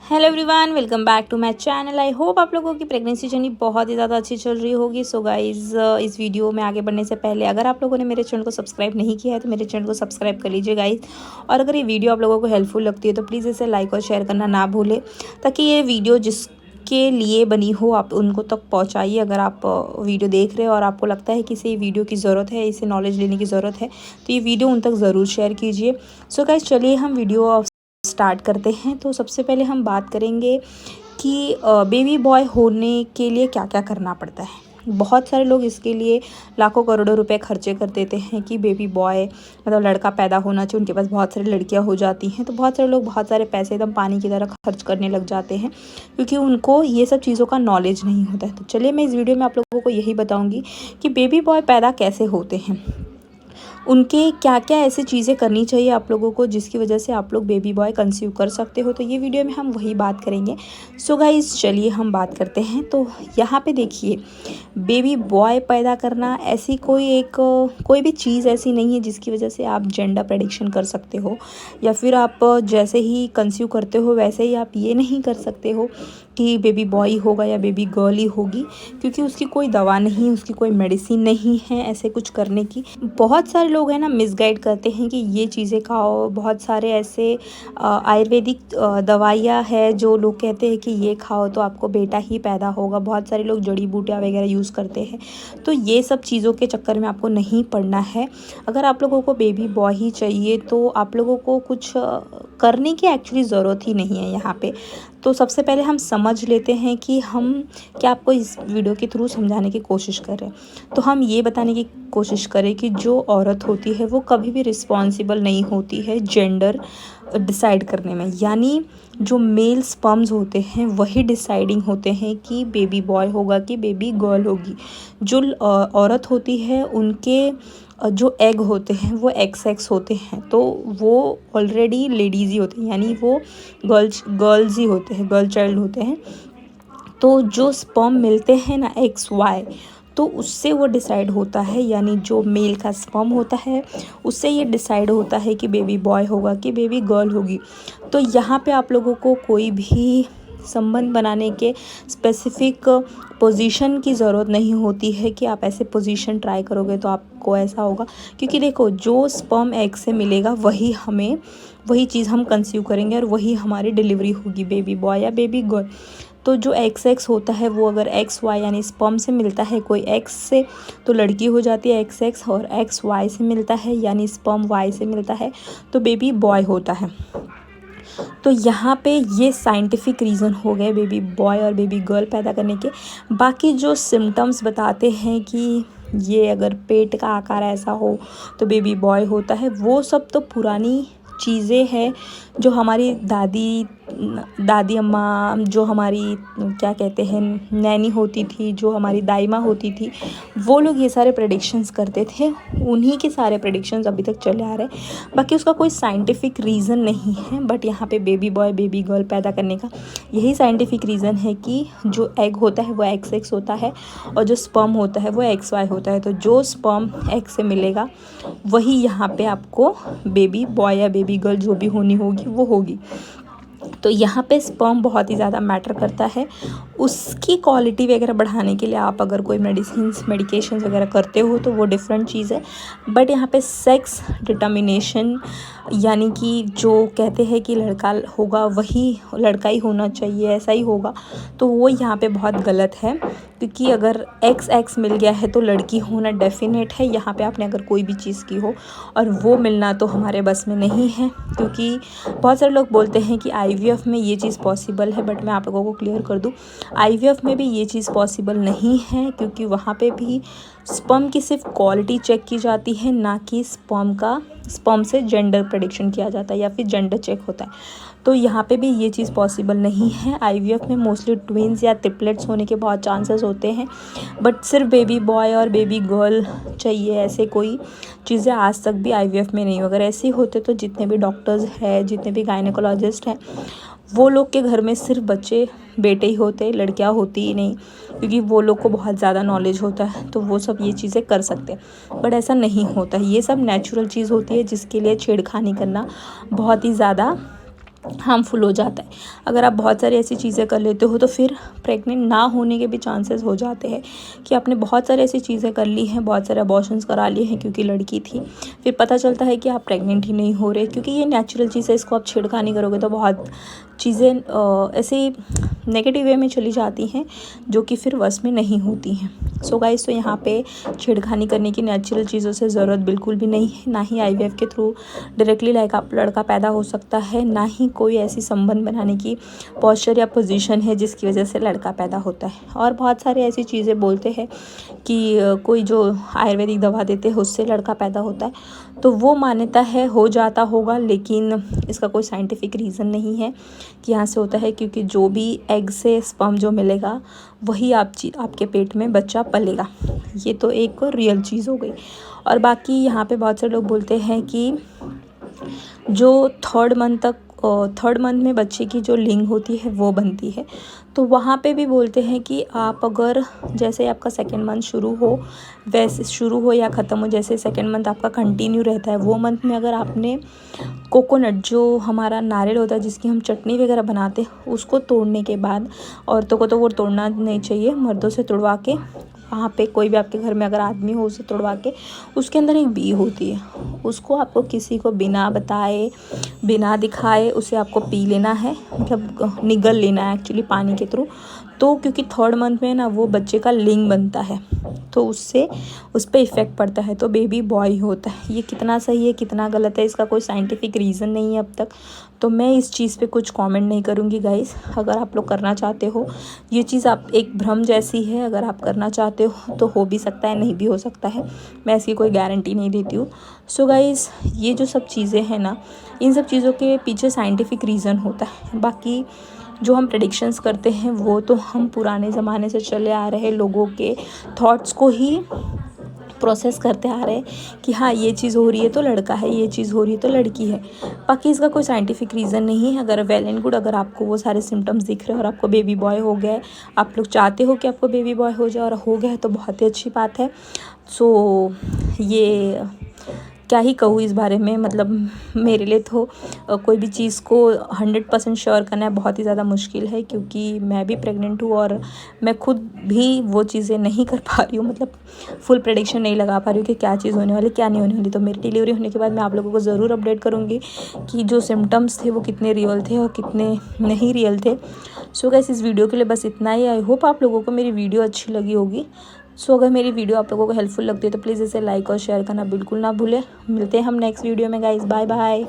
Hello everyone, welcome back to my channel. I hope आप लोगों की प्रेगनेंसी जर्नी बहुत ही ज़्यादा अच्छी चल रही होगी। सो गाइज, इस वीडियो में आगे बढ़ने से पहले अगर आप लोगों ने मेरे चैनल को सब्सक्राइब नहीं किया है तो मेरे चैनल को सब्सक्राइब कर लीजिए गाइज। और अगर ये वीडियो आप लोगों को हेल्पफुल लगती है तो प्लीज़ इसे लाइक और शेयर करना ना भूलें, ताकि ये वीडियो जिसके लिए बनी हो आप उनको तक पहुँचाइए। अगर आप वीडियो देख रहे हो और आपको लगता है कि इसे ये वीडियो की ज़रूरत है, इसे नॉलेज लेने की ज़रूरत है, तो ये वीडियो उन तक ज़रूर शेयर कीजिए। सो गाइज, चलिए हम वीडियो स्टार्ट करते हैं। तो सबसे पहले हम बात करेंगे कि बेबी बॉय होने के लिए क्या क्या करना पड़ता है। बहुत सारे लोग इसके लिए लाखों करोड़ों रुपए खर्चे कर देते हैं कि बेबी बॉय मतलब लड़का पैदा होना चाहिए। उनके पास बहुत सारी लड़कियां हो जाती हैं, तो बहुत सारे लोग बहुत सारे पैसे एकदम पानी की तरह खर्च करने लग जाते हैं, क्योंकि उनको ये सब चीज़ों का नॉलेज नहीं होता है। तो चलिए मैं इस वीडियो में आप लोगों को यही बताऊँगी कि बेबी बॉय पैदा कैसे होते हैं, उनके क्या क्या ऐसी चीज़ें करनी चाहिए आप लोगों को जिसकी वजह से आप लोग बेबी बॉय कंसीव कर सकते हो। तो ये वीडियो में हम वही बात करेंगे। सो गाइज, चलिए हम बात करते हैं। तो यहाँ पे देखिए, बेबी बॉय पैदा करना ऐसी कोई भी चीज़ ऐसी नहीं है जिसकी वजह से आप जेंडर प्रेडिक्शन कर सकते हो, या फिर आप जैसे ही कंसीव करते हो वैसे ही आप ये नहीं कर सकते हो कि बेबी बॉय होगा या बेबी गर्ल ही होगी, क्योंकि उसकी कोई दवा नहीं, उसकी कोई मेडिसिन नहीं है ऐसे कुछ करने की। बहुत सारे लोग हैं ना मिसगाइड करते हैं कि ये चीज़ें खाओ। बहुत सारे ऐसे आयुर्वेदिक दवाइयाँ है जो लोग कहते हैं कि ये खाओ तो आपको बेटा ही पैदा होगा। बहुत सारे लोग जड़ी बूटियाँ वगैरह यूज़ करते हैं, तो ये सब चीज़ों के चक्कर में आपको नहीं पड़ना है। अगर आप लोगों को बेबी बॉय ही चाहिए तो आप लोगों को कुछ करने की एक्चुअली ज़रूरत ही नहीं है यहाँ पे। तो सबसे पहले हम समझ लेते हैं कि हम क्या आपको इस वीडियो के थ्रू समझाने की कोशिश कर रहे हैं। तो हम ये बताने की कोशिश करें कि जो औरत होती है वो कभी भी रिस्पॉन्सिबल नहीं होती है जेंडर डिसाइड करने में। यानी जो मेल स्पर्म्स होते हैं वही डिसाइडिंग होते हैं कि बेबी बॉय होगा कि बेबी गर्ल होगी। जो औरत होती है उनके जो एग होते हैं वो एक्स होते हैं, तो वो ऑलरेडी लेडीज़ ही होते हैं, यानी वो गर्ल्स ही होते हैं, गर्ल चाइल्ड होते हैं। तो जो स्पर्म मिलते हैं ना एक्स वाई, तो उससे वो डिसाइड होता है, यानी जो मेल का स्पर्म होता है उससे ये डिसाइड होता है कि बेबी बॉय होगा कि बेबी गर्ल होगी। तो यहाँ पे आप लोगों को कोई भी संबंध बनाने के स्पेसिफिक पोजीशन की ज़रूरत नहीं होती है कि आप ऐसे पोजीशन ट्राई करोगे तो आपको ऐसा होगा, क्योंकि देखो जो स्पर्म एग से मिलेगा वही चीज़ हम कंसीव करेंगे और वही हमारी डिलीवरी होगी, बेबी बॉय या बेबी गर्ल। तो जो एक्स होता है वो अगर एक्स वाई यानी स्पर्म से मिलता है कोई एक्स से तो लड़की हो जाती है एक्स, और एक्स वाई से मिलता है यानी स्पर्म वाई से मिलता है तो बेबी बॉय होता है। तो यहाँ पे ये साइंटिफिक रीज़न हो गए बेबी बॉय और बेबी गर्ल पैदा करने के। बाकी जो सिम्टम्स बताते हैं कि ये अगर पेट का आकार ऐसा हो तो बेबी बॉय होता है, वो सब तो पुरानी चीज़ें हैं जो हमारी दादी अम्मा, जो हमारी क्या कहते हैं नैनी होती थी, जो हमारी दाई माँ होती थी, वो लोग ये सारे प्रेडिक्शंस करते थे। उन्हीं के सारे प्रेडिक्शंस अभी तक चले आ रहे हैं। बाकी उसका कोई साइंटिफिक रीज़न नहीं है, बट यहाँ पे बेबी बॉय बेबी गर्ल पैदा करने का यही साइंटिफिक रीज़न है कि जो एग होता है वो एक्स होता है और जो स्पर्म होता है वो एक्स वाई होता है। तो जो स्पर्म एग से मिलेगा वही यहाँ पे आपको बेबी बॉय या बेबी गर्ल जो भी होनी होगी वो होगी। तो यहाँ पे स्पर्म बहुत ही ज़्यादा मैटर करता है। उसकी क्वालिटी वगैरह बढ़ाने के लिए आप अगर कोई मेडिकेशंस वगैरह करते हो तो वो डिफरेंट चीज़ है, बट यहाँ पे सेक्स डिटर्मिनेशन यानी कि जो कहते हैं कि लड़का होगा वही लड़का ही होना चाहिए, ऐसा ही होगा, तो वो यहाँ पे बहुत गलत है। क्योंकि अगर एक्स मिल गया है तो लड़की होना डेफिनेट है। यहाँ पे आपने अगर कोई भी चीज़ की हो और वो मिलना तो हमारे बस में नहीं है, क्योंकि बहुत सारे लोग बोलते हैं कि आईवीएफ में ये चीज़ पॉसिबल है, बट मैं आप लोगों को क्लियर कर दूँ, आईवीएफ में भी ये चीज़ पॉसिबल नहीं है, क्योंकि वहाँ पे भी स्पर्म की सिर्फ क्वालिटी चेक की जाती है, ना कि स्पर्म से जेंडर प्रेडिक्शन किया जाता है या फिर जेंडर चेक होता है। तो यहाँ पे भी ये चीज़ पॉसिबल नहीं है। आईवीएफ में मोस्टली ट्विन्स या ट्रिपलेट्स होने के बहुत चांसेस होते हैं, बट सिर्फ बेबी बॉय और बेबी गर्ल चाहिए ऐसे कोई चीज़ें आज तक भी आईवीएफ में नहीं। अगर ऐसे होते तो जितने भी डॉक्टर्स हैं, जितने भी गायनेकोलॉजिस्ट हैं, वो लोग के घर में सिर्फ बच्चे बेटे ही होते, लड़कियां होती ही नहीं, क्योंकि वो लोग को बहुत ज़्यादा नॉलेज होता है, तो वो सब ये चीज़ें कर सकते हैं। बट ऐसा नहीं होता है, ये सब नेचुरल चीज़ होती है जिसके लिए छेड़खानी करना बहुत ही ज़्यादा हार्मफुल हो जाता है। अगर आप बहुत सारी ऐसी चीज़ें कर लेते हो तो फिर प्रेग्नेंट ना होने के भी चांसेस हो जाते हैं कि आपने बहुत सारी ऐसी चीज़ें कर ली हैं, बहुत सारे अबॉर्शंस करा लिए हैं क्योंकि लड़की थी, फिर पता चलता है कि आप प्रेग्नेंट ही नहीं हो रहे, क्योंकि ये नेचुरल चीज़ है, इसको आप छेड़खानी करोगे तो बहुत चीज़ें ऐसे नेगेटिव वे में चली जाती हैं जो कि फिर वश में नहीं होती हैं। सो गाइस, तो यहाँ पे छेड़खानी करने की नेचुरल चीज़ों से ज़रूरत बिल्कुल भी नहीं है। ना ही आईवीएफ के थ्रू डायरेक्टली लाइक आप लड़का पैदा हो सकता है, ना ही कोई ऐसी संबंध बनाने की पोस्चर या पोजीशन है जिसकी वजह से लड़का पैदा होता है। और बहुत सारे ऐसी चीज़ें बोलते हैं कि कोई जो आयुर्वेदिक दवा देते हैं उससे लड़का पैदा होता है, तो वो मान्यता है, हो जाता होगा, लेकिन इसका कोई साइंटिफिक रीज़न नहीं है कि यहाँ से होता है, क्योंकि जो भी एग से स्पर्म जो मिलेगा वही आपके पेट में बच्चा पलेगा। ये तो एक रियल चीज़ हो गई। और बाकी यहाँ पे बहुत सारे लोग बोलते हैं कि जो थर्ड मंथ में बच्चे की जो लिंग होती है वो बनती है, तो वहाँ पे भी बोलते हैं कि आप अगर जैसे आपका सेकेंड मंथ शुरू हो या ख़त्म हो, जैसे सेकेंड मंथ आपका कंटिन्यू रहता है, वो मंथ में अगर आपने कोकोनट जो हमारा नारियल होता है जिसकी हम चटनी वगैरह बनाते हैं उसको तोड़ने के बाद, औरतों को तो वो तोड़ना नहीं चाहिए, मर्दों से तोड़वा के, वहाँ पे कोई भी आपके घर में अगर आदमी हो उसे तोड़वा के, उसके अंदर एक बी होती है, उसको आपको किसी को बिना बताए बिना दिखाए उसे आपको पी लेना है, मतलब निगल लेना है एक्चुअली पानी के थ्रू। तो क्योंकि थर्ड मंथ में ना वो बच्चे का लिंग बनता है, तो उससे उस पर इफ़ेक्ट पड़ता है, तो बेबी बॉय होता है। ये कितना सही है कितना गलत है इसका कोई साइंटिफिक रीज़न नहीं है अब तक, तो मैं इस चीज़ पे कुछ कमेंट नहीं करूँगी गाइस। अगर आप लोग करना चाहते हो, ये चीज़ आप एक भ्रम जैसी है, अगर आप करना चाहते हो तो भी सकता है, नहीं भी हो सकता है, मैं इसकी कोई गारंटी नहीं देती हूँ। सो गाइस, ये जो सब चीज़ें हैं ना, इन सब चीज़ों के पीछे साइंटिफिक रीज़न होता है। बाकी जो हम प्रेडिक्शंस करते हैं वो तो हम पुराने ज़माने से चले आ रहे लोगों के थॉट्स को ही प्रोसेस करते आ रहे हैं कि हाँ ये चीज़ हो रही है तो लड़का है, ये चीज़ हो रही है तो लड़की है। बाकी इसका कोई साइंटिफिक रीज़न नहीं है। अगर वेल एंड गुड, अगर आपको वो सारे सिम्टम्स दिख रहे हैं और आपको बेबी बॉय हो गया है, आप लोग चाहते हो कि आपको बेबी बॉय हो जाए और हो गया है, तो बहुत ही अच्छी बात है। सो ये क्या ही कहूँ इस बारे में, मतलब मेरे लिए तो कोई भी चीज़ को 100% श्योर करना बहुत ही ज़्यादा मुश्किल है, क्योंकि मैं भी प्रेग्नेंट हूँ और मैं खुद भी वो चीज़ें नहीं कर पा रही हूँ, मतलब फुल प्रेडिक्शन नहीं लगा पा रही हूँ कि क्या चीज़ होने वाली क्या नहीं होने वाली। तो मेरी डिलीवरी होने के बाद मैं आप लोगों को ज़रूर अपडेट करूँगी कि जो सिम्टम्स थे वो कितने रियल थे और कितने नहीं रियल थे। सो गाइस, इस वीडियो के लिए बस इतना ही। आई होप आप लोगों को मेरी वीडियो अच्छी लगी होगी। सो अगर मेरी वीडियो आप लोगों को हेल्पफुल लगती है तो प्लीज़ इसे लाइक और शेयर करना बिल्कुल ना भूलें। मिलते हैं हम नेक्स्ट वीडियो में गाइस, बाय बाय।